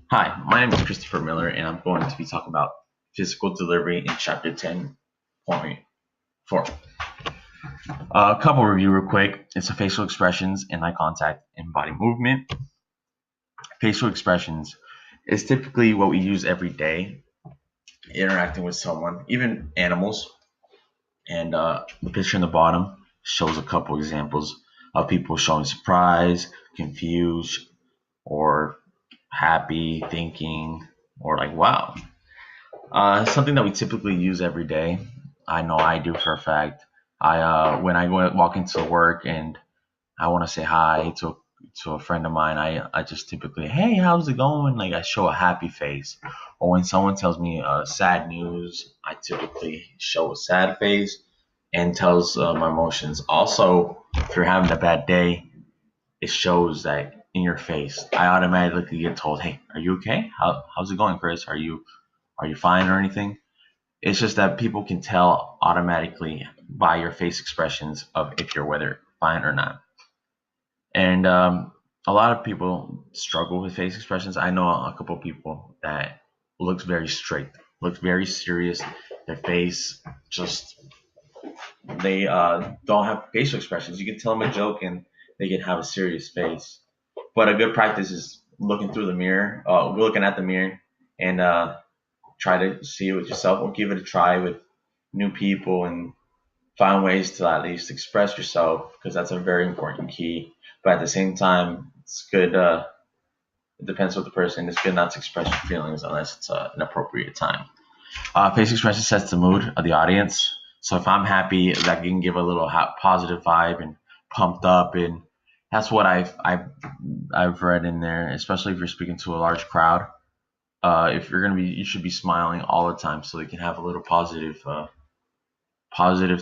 Hi, my name is Christopher Miller, and I'm going to be talking about physical delivery in chapter 10.4. A couple review real quick. It's a facial expressions and eye contact and body movement. Facial expressions is typically what we use every day interacting with someone, even animals. And the picture in the bottom shows a couple examples of people showing surprise, confused, or happy, thinking, or like, wow. Something that we typically use every day. I know I do for a fact. I when I go walk into work and I want to say hi to a friend of mine, I just typically, hey, how's it going? Like I show a happy face. Or when someone tells me sad news, I typically show a sad face and tells my emotions. Also, if you're having a bad day, it shows that in your face. I automatically get told, hey, are you okay? How's it going, Chris? Are you fine or anything? It's just that people can tell automatically by your face expressions of if you're whether fine or not. And a lot of people struggle with face expressions. I know a couple of people that looks very straight, looks very serious. Their face just they don't have facial expressions. You can tell them a joke and they can have a serious face. But a good practice is looking through the mirror, looking at the mirror, and try to see it with yourself or give it a try with new people and find ways to at least express yourself because that's a very important key. But at the same time, it's good. It depends with the person. It's good not to express your feelings unless it's an appropriate time. Face expression sets the mood of the audience. So if I'm happy, that can give a little positive vibe and pumped up, and that's what I've read in there. Especially if you're speaking to a large crowd, if you're gonna be, you should be smiling all the time so they can have a little positive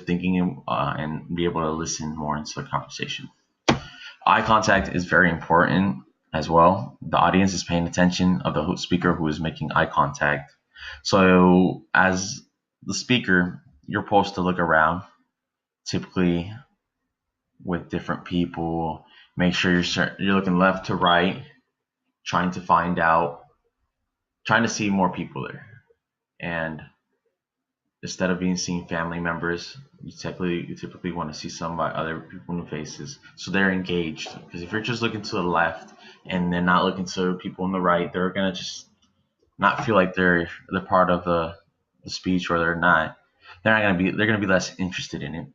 thinking and be able to listen more into the conversation. Eye contact is very important as well. The audience is paying attention of the speaker who is making eye contact. So as the speaker, you're supposed to look around, typically with different people. Make sure you're looking left to right, trying to find out, trying to see more people there, and instead of being seeing family members, you typically want to see some other people in the faces, so they're engaged. Because if you're just looking to the left and they're not looking to people on the right, they're gonna just not feel like they're part of the speech, or they're gonna be less interested in it.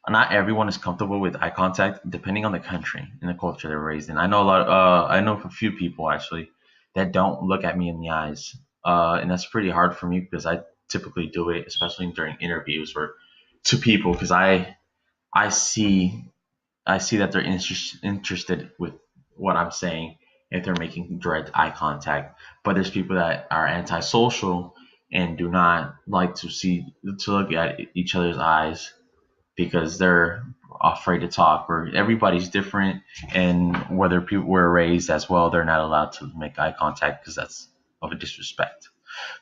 Not everyone is comfortable with eye contact, depending on the country and the culture they're raised in. I know a few people actually that don't look at me in the eyes, and that's pretty hard for me because I typically do it, especially during interviews or to people, because I see I see that they're interested with what I'm saying if they're making direct eye contact. But there's people that are antisocial and do not like to look at each other's eyes because they're afraid to talk, or everybody's different, and whether people were raised as well, they're not allowed to make eye contact because that's of a disrespect.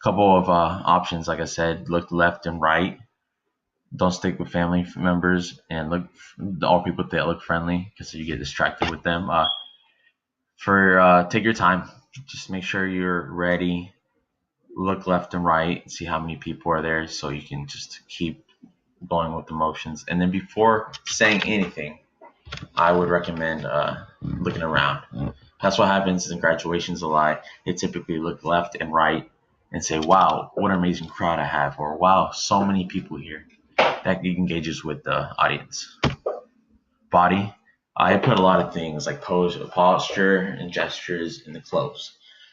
A couple of options, like I said, look left and right. Don't stick with family members, and look all people that look friendly because you get distracted with them. For Take your time, just make sure you're ready. Look left and right, see how many people are there, so you can just keep going with emotions. And then before saying anything, I would recommend looking around. That's what happens in graduations a lot. They typically look left and right and say, wow, what an amazing crowd I have, or wow, so many people here. That engages with the audience. Body, I put a lot of things like posture and gestures in the clothes.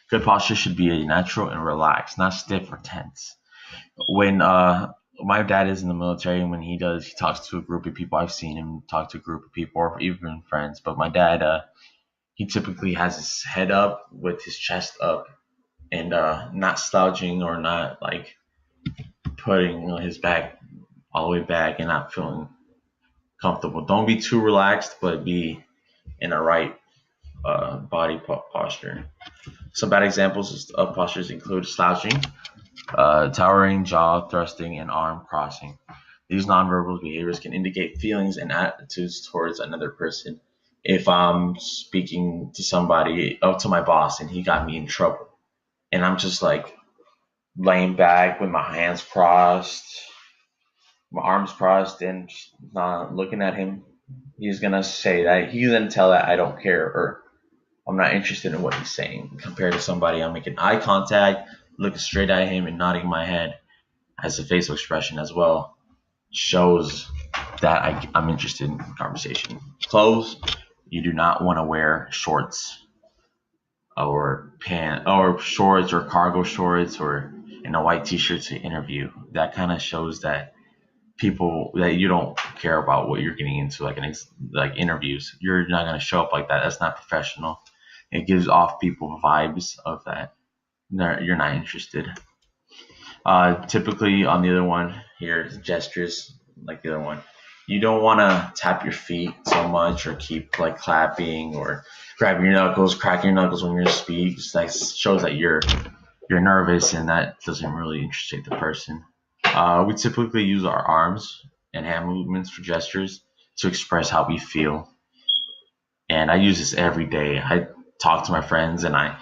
Good posture should be natural and relaxed, not stiff or tense. When my dad is in the military, and when he talks to a group of people. I've seen him talk to a group of people or even friends. But my dad, he typically has his head up with his chest up, and not slouching or not like putting his back all the way back and not feeling comfortable. Don't be too relaxed, but be in the right body posture. Some bad examples of postures include slouching, towering, jaw thrusting, and arm crossing. These nonverbal behaviors can indicate feelings and attitudes towards another person. if I'm speaking to somebody, up to my boss, and he got me in trouble, and I'm just like laying back with my hands crossed, my arms crossed, and not looking at him, he's gonna say that he's gonna tell that I don't care or I'm not interested in what he's saying. Compared to somebody, I'm making eye contact, looking straight at him, and nodding my head as a facial expression as well shows that I'm interested in conversation. Clothes, you do not want to wear shorts or pant or shorts or cargo shorts or in a white t-shirt to interview. That kind of shows that people that you don't care about what you're getting into, like like interviews. You're not going to show up like that. That's not professional. It gives off people vibes of that you're not interested. Typically, on the other one here, gestures like the other one. You don't want to tap your feet so much or keep like clapping or grabbing your knuckles, cracking your knuckles when you speak. That shows that you're nervous and that doesn't really interest the person. We typically use our arms and hand movements for gestures to express how we feel. And I use this every day. I talk to my friends and I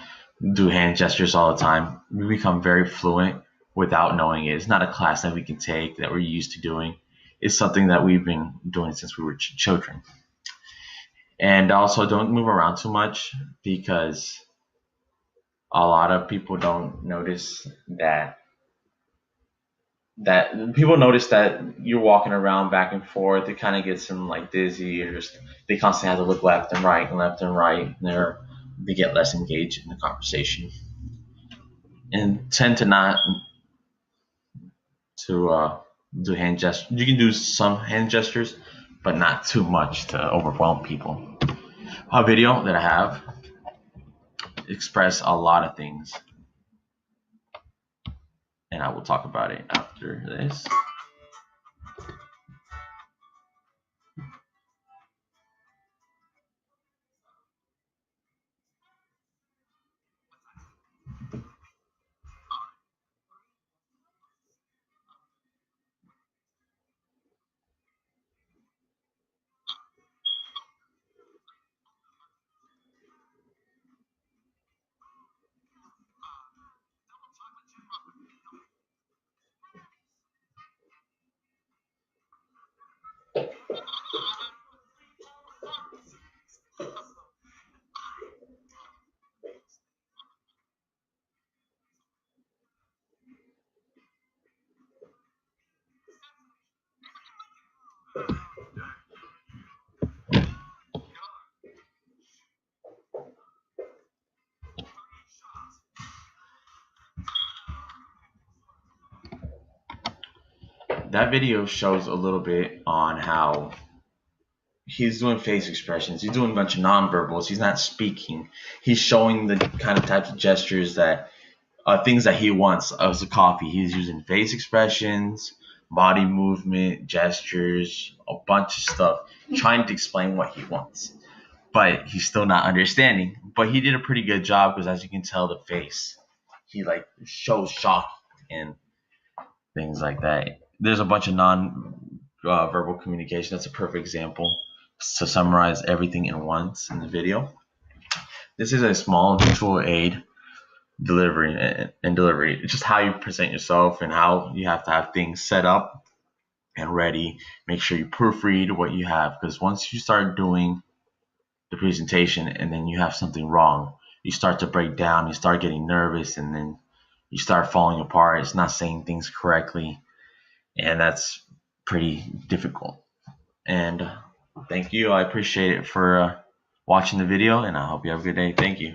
do hand gestures all the time. We become very fluent without knowing it. It's not a class that we can take that we're used to doing. It's something that we've been doing since we were children. And also, don't move around too much because a lot of people don't notice that people notice that you're walking around back and forth. It kind of gets them like dizzy, or just they constantly have to look left and right and left and right. And they get less engaged in the conversation and tend to not to do hand gestures. You can do some hand gestures, but not too much to overwhelm people. A video that I have express a lot of things, and I will talk about it after this. That video shows a little bit on how he's doing face expressions. He's doing a bunch of nonverbals. He's not speaking. He's showing the kind of types of gestures that things that he wants as a coffee. He's using face expressions, body movement, gestures, a bunch of stuff, trying to explain what he wants. But he's still not understanding. But he did a pretty good job because, as you can tell, the face he like shows shock and things like that. There's a bunch of non verbal communication. That's a perfect example to summarize everything in once in the video. This is a small visual aid delivery and delivery. It's just how you present yourself and how you have to have things set up and ready. Make sure you proofread what you have, because once you start doing the presentation and then you have something wrong, you start to break down, you start getting nervous, and then you start falling apart. It's not saying things correctly, and that's pretty difficult. And thank you. I appreciate it for watching the video, and I hope you have a good day. Thank you.